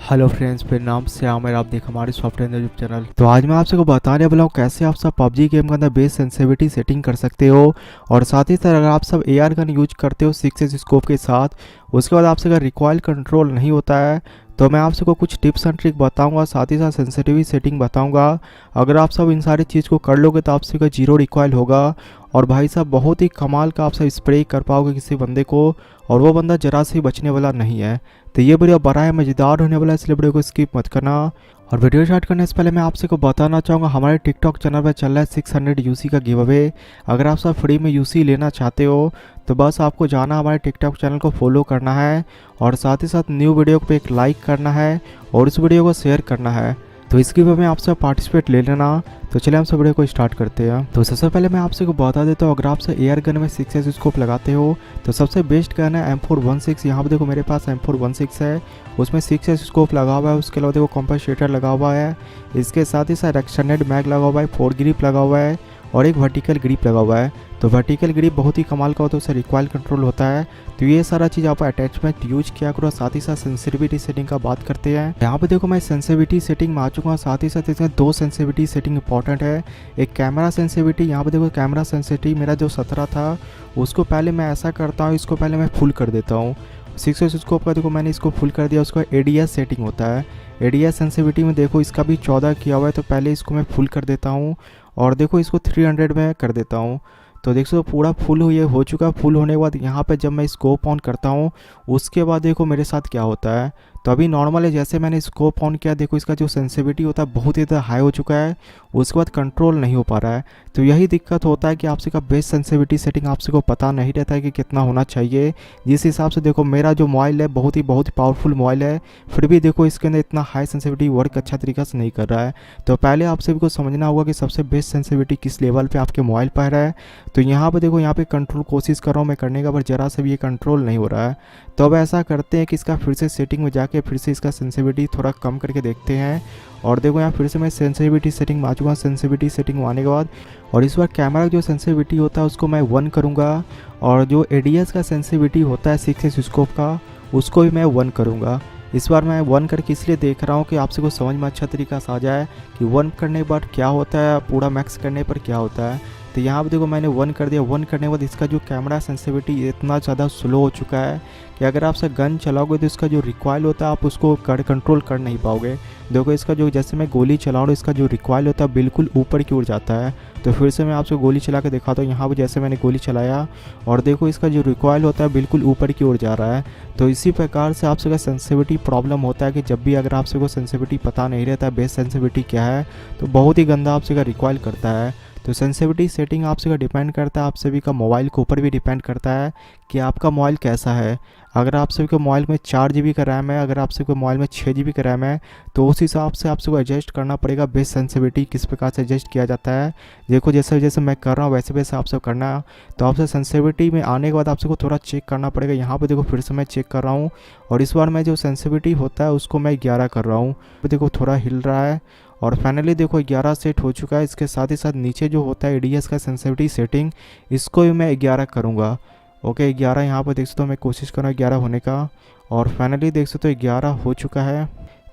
Hello friends, मेरा नाम श्याम है। आप देख हमारे सॉफ्टवेयर यूट्यूब चैनल। तो आज मैं आपसे को बताने वाला हूँ कैसे आप सब पबजी गेम के अंदर बेस सेंसिटिविटी सेटिंग कर सकते हो। और साथ ही साथ अगर आप सब एआर गन यूज करते हो 6s स्कोप के साथ, उसके बाद आपसे अगर रिकॉइल कंट्रोल नहीं होता है तो मैं आपसे को कुछ टिप्स एंड ट्रिक बताऊंगा, साथ ही साथ सेंसिटिविटी सेटिंग बताऊंगा। अगर आप सब इन सारी चीज़ को कर लोगे तो आपसे का जीरो रिकॉइल होगा और भाई साहब बहुत ही कमाल का आप सब स्प्रे कर पाओगे किसी बंदे को, और वो बंदा जरा से बचने वाला नहीं है। तो ये वीडियो बड़ा है, मज़ेदार होने वाला है, इसलिए वीडियो को स्किप मत करना। और वीडियो स्टार्ट करने से पहले मैं आपसे को बताना चाहूँगा हमारे टिकटॉक चैनल पर चल रहा है 600 यूसी का गिव अवे। अगर आप सब फ्री में यूसी लेना चाहते हो तो बस आपको जाना हमारे टिकटॉक चैनल को फॉलो करना है और साथ ही साथ न्यू वीडियो पे एक लाइक करना है और इस वीडियो को शेयर करना है। तो इस गिव में आपसे पार्टिसिपेट ले लेना। तो चलिए हम सब वीडियो को स्टार्ट करते हैं। तो सबसे पहले मैं आपसे को बता देता हूँ, अगर आप से एयर गन में 6s स्कोप लगाते हो तो सबसे बेस्ट गन है M416। यहाँ पे देखो मेरे पास M416 है, उसमें 6s स्कोप लगा हुआ है। उसके अलावा देखो कॉम्पेंसेटर लगा हुआ है, इसके साथ ही साथ एक्सटेंडेड मैग लगा हुआ है, 4 ग्रिप लगा हुआ है और एक वर्टिकल ग्रिप लगा हुआ है। तो वर्टिकल ग्रिप बहुत ही कमाल का होता है, उससे रिकॉइल कंट्रोल होता है। तो ये सारा चीज़ आप अटैचमेंट यूज किया करो। साथ ही साथ सेंसिटिविटी सेटिंग का बात करते हैं। यहाँ पे देखो मैं सेंसिटिविटी सेटिंग में आ चुका हूँ। साथ ही साथ इसमें 2 सेंसिटिविटी सेटिंग इंपॉर्टेंट है। एक कैमरा सेंसिटिविटी, यहाँ पे देखो कैमरा सेंसिटिविटी मेरा जो 17 था उसको पहले मैं ऐसा करता हूँ, इसको पहले मैं फुल कर देता हूँ। 6s स्कोप का देखो मैंने इसको फुल कर दिया। उसका एडीएस सेटिंग होता है, एडीएस सेंसिटिविटी में देखो इसका भी 14 किया हुआ है। तो पहले इसको मैं फुल कर देता हूँ और देखो इसको 300 में कर देता हूँ। तो देख सकते पूरा फुल ये हो चुका। फुल होने के बाद यहाँ पे जब मैं स्कोप ऑन करता हूँ उसके बाद देखो मेरे साथ क्या होता है। तो अभी नॉर्मल है, जैसे मैंने स्कोप ऑन किया देखो इसका जो सेंसिटिविटी होता है बहुत ही ज़्यादा हाई हो चुका है, उसके बाद कंट्रोल नहीं हो पा रहा है। तो यही दिक्कत होता है कि आपसे का बेस्ट सेंसिटिविटी सेटिंग आपसे को पता नहीं रहता है कि कितना होना चाहिए। जिस हिसाब से देखो मेरा जो मोबाइल है बहुत ही पावरफुल मोबाइल है, फिर भी देखो इसके अंदर इतना हाई सेंसिटिविटी वर्क अच्छा तरीका से नहीं कर रहा है। तो पहले आप सभी को समझना होगा कि सबसे बेस्ट सेंसिटिविटी किस लेवल पे आपके मोबाइल पर है। तो यहाँ पे देखो यहाँ पे कंट्रोल कोशिश कर रहा हूँ मैं करने का, पर जरा से भी ये कंट्रोल नहीं हो रहा है। तो अब ऐसा करते हैं कि इसका फिर से सेटिंग में जाके फिर से इसका सेंसिटिविटी थोड़ा कम करके देखते हैं। और देखो यहाँ फिर से मैं सेंसिटिविटी सेटिंग में आ चुका हूँ। सेंसिटिविटी सेटिंग में आने के बाद और इस बार कैमरा का जो सेंसिटिविटी होता है उसको मैं 1 करूँगा और जो एडीएस का सेंसिटिविटी होता है 6s स्कोप का उसको भी मैं 1 करूँगा। इस बार मैं 1 करके इसलिए देख रहा हूँ कि आपसे को समझ में अच्छा तरीका से आ जाए कि 1 करने के बाद क्या होता है, पूरा मैक्स करने पर क्या होता है। तो यहाँ पे देखो मैंने 1 कर दिया। 1 करने के बाद इसका जो कैमरा सेंसिटिविटी इतना ज़्यादा स्लो हो चुका है कि अगर आप से गन चलाओगे तो इसका जो रिकॉइल होता है आप उसको कंट्रोल कर नहीं पाओगे। देखो इसका जो जैसे मैं गोली चला रहा हूँ इसका जो रिकॉइल होता है बिल्कुल ऊपर की ओर जाता है। तो फिर से मैं आपसे गोली चला के दिखाता हूँ। यहाँ पर जैसे मैंने गोली चलाया और देखो इसका जो रिकॉइल होता है बिल्कुल ऊपर की ओर जा रहा है। तो इसी प्रकार से आपसे का सेंसिटिविटी प्रॉब्लम होता है कि जब भी अगर आपसे को सेंसिटिविटी पता नहीं रहता बेस सेंसिटिविटी क्या है तो बहुत ही गंदा आपसे का रिकॉइल करता है। तो सेंसिटिविटी सेटिंग आपसे का डिपेंड करता है, आप सभी का मोबाइल के ऊपर भी डिपेंड करता है कि आपका मोबाइल कैसा है। अगर आप सभी के मोबाइल में 4 GB का रैम है, अगर आप सभी के मोबाइल में 6 GB का रैम है तो उस हिसाब से आप सबको एडजस्ट करना पड़ेगा। बेस सेंसिटिविटी किस प्रकार से एडजस्ट किया जाता है देखो जैसे जैसे मैं कर रहा हूँ वैसे वैसे आप सब करना। तो आपसे सेंसिटिविटी में आने के बाद आप सबको थोड़ा चेक करना पड़ेगा। यहाँ पर देखो फिर से मैं चेक कर रहा हूँ और इस बार मैं जो सेंसिटिविटी होता है उसको मैं 11 कर रहा हूँ। देखो थोड़ा हिल रहा है और फाइनली देखो 11 सेट हो चुका है। इसके साथ ही साथ नीचे जो होता है एडीएस का सेंसिटिविटी सेटिंग इसको भी मैं 11 करूँगा। ओके 11 यहाँ पर देख सकते हो मैं कोशिश कर रहा हूँ 11 होने का और फाइनली देख सकते हो 11 हो चुका है।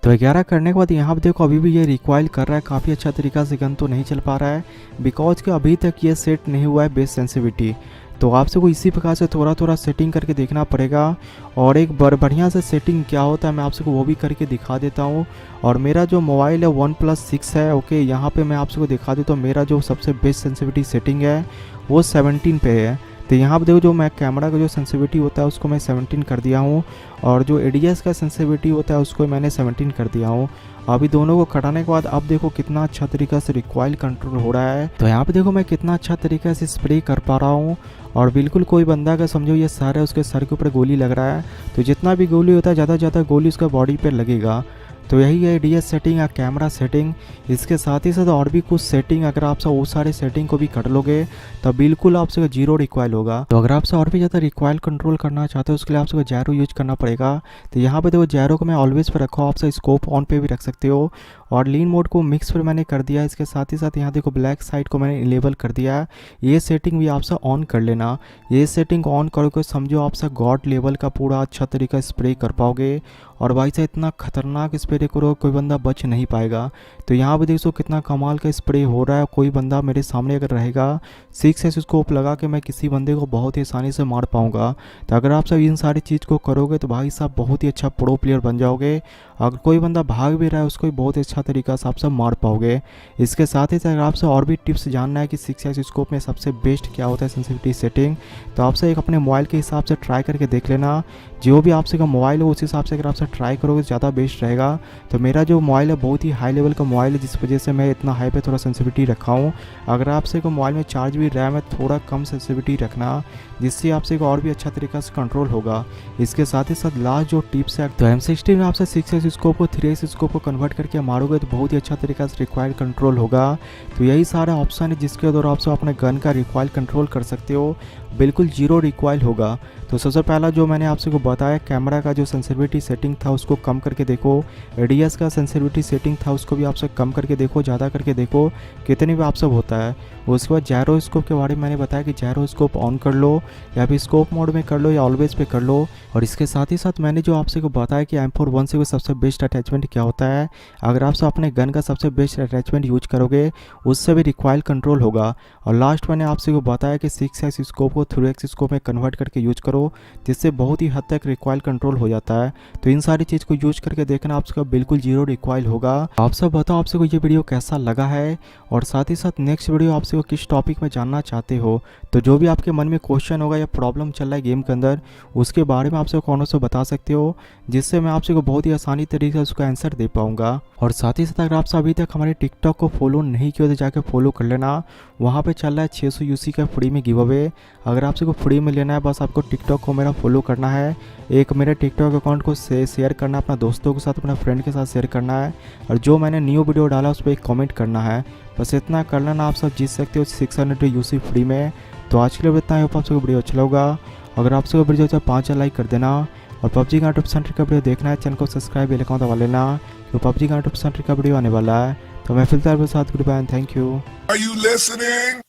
तो 11 करने के बाद यहाँ पर देखो अभी भी ये रिकॉइल कर रहा है, काफ़ी अच्छा तरीका से गन तो नहीं चल पा रहा है बिकॉज कि अभी तक ये सेट नहीं हुआ है बेस सेंसिटिविटी। तो आपसे को इसी प्रकार से थोड़ा थोड़ा सेटिंग करके देखना पड़ेगा। और एक बढ़िया से सेटिंग क्या होता है मैं आपसे को वो भी करके दिखा देता हूँ। और मेरा जो मोबाइल है OnePlus 6 है। ओके यहाँ पे मैं आपसे को दिखा देता हूँ मेरा जो सबसे बेस्ट सेंसिटिविटी सेटिंग है वो 17 पे है। तो यहाँ पे देखो जो मैं कैमरा का जो सेंसिटिविटी होता है उसको मैं 17 कर दिया हूँ और जो एडीएस का सेंसिटिविटी होता है उसको मैंने 17 कर दिया हूँ। अभी दोनों को कटाने के बाद अब देखो कितना अच्छा तरीका से रिकॉइल कंट्रोल हो रहा है। तो यहाँ पे देखो मैं कितना अच्छा तरीके से स्प्रे कर पा रहा हूँ और बिल्कुल कोई बंदा अगर समझो ये सर है उसके सर के ऊपर गोली लग रहा है तो जितना भी गोली होता है ज़्यादा से ज़्यादा गोली उसका बॉडी पर लगेगा। तो यही है एडीएस सेटिंग या कैमरा सेटिंग। इसके साथ ही साथ और भी कुछ सेटिंग अगर आप सब वो सारे सेटिंग को भी कर लोगे तो बिल्कुल आपसे जीरो रिकॉइल होगा। तो अगर आपसे और भी ज़्यादा रिकॉइल कंट्रोल करना चाहते हो उसके लिए आपसे जैरो यूज करना पड़ेगा। तो यहाँ पे देखो जैरो को मैं ऑलवेज पे रखा हूँ, आपसे स्कोप ऑन पे भी रख सकते हो और लीन मोड को मिक्स पर मैंने कर दिया। इसके साथ ही साथ यहाँ देखो ब्लैक साइड को मैंने इनेबल कर दिया। ये सेटिंग भी आपसे ऑन कर लेना। ये सेटिंग ऑन करोगे समझो आपसे गॉड लेवल का पूरा अच्छा तरीका स्प्रे कर पाओगे और भाई साहब इतना खतरनाक स्प्रे करो कोई बंदा बच नहीं पाएगा। तो यहाँ पे देखो कितना कमाल का स्प्रे हो रहा है, कोई बंदा मेरे सामने अगर रहेगा 6x स्कोप लगा के मैं किसी बंदे को बहुत ही आसानी से मार पाऊंगा। तो अगर आप सब इन सारी चीज़ को करोगे तो भाई साहब बहुत ही अच्छा प्रो प्लेयर बन जाओगे। अगर कोई बंदा भाग भी रहा है उसको भी बहुत ही अच्छा तरीका से आप सब मार पाओगे। इसके साथ ही साथ अगर आपसे और भी टिप्स जानना है कि 6x स्कोप में सबसे बेस्ट क्या होता है सेंसिटिविटी सेटिंग, तो आपसे एक अपने मोबाइल के हिसाब से ट्राई करके देख लेना। जो भी आपसे का मोबाइल हो उस हिसाब से अगर आपसे ट्राई करोगे तो ज़्यादा बेस्ट रहेगा। तो मेरा जो मोबाइल है बहुत ही हाई लेवल का मोबाइल है, जिस वजह से मैं इतना हाई पे थोड़ा सेंसिटिविटी रखा हूँ। अगर आपसे को मोबाइल में 4GB रैम है थोड़ा कम सेंसिटिविटी रखना, जिससे आपसे और भी अच्छा तरीका से कंट्रोल होगा। इसके साथ ही साथ लास्ट जो टिप्स है, तो M60 में आपसे 6x स्कोप को 3x स्कोप को कन्वर्ट करके मारोगे तो बहुत ही अच्छा तरीका से रिक्वायर्ड कंट्रोल होगा। तो यही सारा ऑप्शन है जिसके द्वारा आप सब अपने गन का रिक्वाइल कंट्रोल कर सकते हो, बिल्कुल जीरो रिक्वाइल होगा। तो सबसे पहला जो मैंने आपसे को बताया कैमरा का जो सेंसिटिविटी सेटिंग था उसको कम करके देखो, रेडियस का सेंसिटिविटी सेटिंग था उसको भी आप सब कम करके देखो, ज़्यादा करके देखो कितने भी आप सब होता है। उसके बाद जायरोस्कोप के बारे में मैंने बताया कि जायरोस्कोप ऑन कर लो या फिर स्कोप मोड में कर लो या ऑलवेज पे कर लो। और इसके साथ ही साथ मैंने जो आपसे को बताया कि M41 से सबसे बेस्ट अटैचमेंट क्या होता है, अगर आप सब अपने गन का सबसे बेस्ट अटैचमेंट यूज करोगे उससे भी रिक्वाइल कंट्रोल होगा। और लास्ट मैंने आपसे को बताया कि 6x स्कोप को 3x स्कोप में कन्वर्ट करके यूज करो, जिससे बहुत ही हद तक रिक्वाइल कंट्रोल हो जाता है। तो इन सारी चीज़ को यूज करके देखना आपका बिल्कुल जीरो रिक्वाइल होगा। आप सब बताओ आपसे को ये वीडियो कैसा लगा है, और साथ ही साथ नेक्स्ट वीडियो आपसे को किस टॉपिक में जानना चाहते हो। तो जो भी आपके मन में क्वेश्चन होगा या प्रॉब्लम चल रहा है गेम के अंदर उसके बारे में आपसे कौन से बता सकते हो, जिससे मैं आपसे को बहुत ही आसानी तरीके से उसका आंसर दे पाऊंगा। और साथ ही साथ अगर आप अभी तक हमारे टिकटॉक को फॉलो नहीं किया तो जाकर फॉलो कर लेना, वहाँ पे चल रहा है 600 UC का फ्री में गिव अवे। अगर आपसे को फ्री में लेना है बस आपको टिकटॉक को मेरा फॉलो करना है, एक मेरे टिकटॉक अकाउंट को शेयर करना है अपना दोस्तों के साथ, अपना फ्रेंड के साथ शेयर करना है, और जो मैंने न्यू वीडियो डाला उस पर एक कॉमेंट करना है। बस इतना कर लेना, आप सब जीत सकते हो 600 UC फ्री में। तो आज के लिए इतना ही, होप आपसे वीडियो अच्छा लगा। अगर आपसे वीडियो अच्छा 5 लाइक कर देना, और पबजी का टिप्स सेंटर का वीडियो देखना है चैनल को सब्सक्राइब बेल आइकन दबा लेना, तो पबजी का टिप्स सेंटर का वीडियो आने वाला है। तो मैं फिलहाल के साथ good bye and thank you. Are you listening?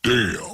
Damn.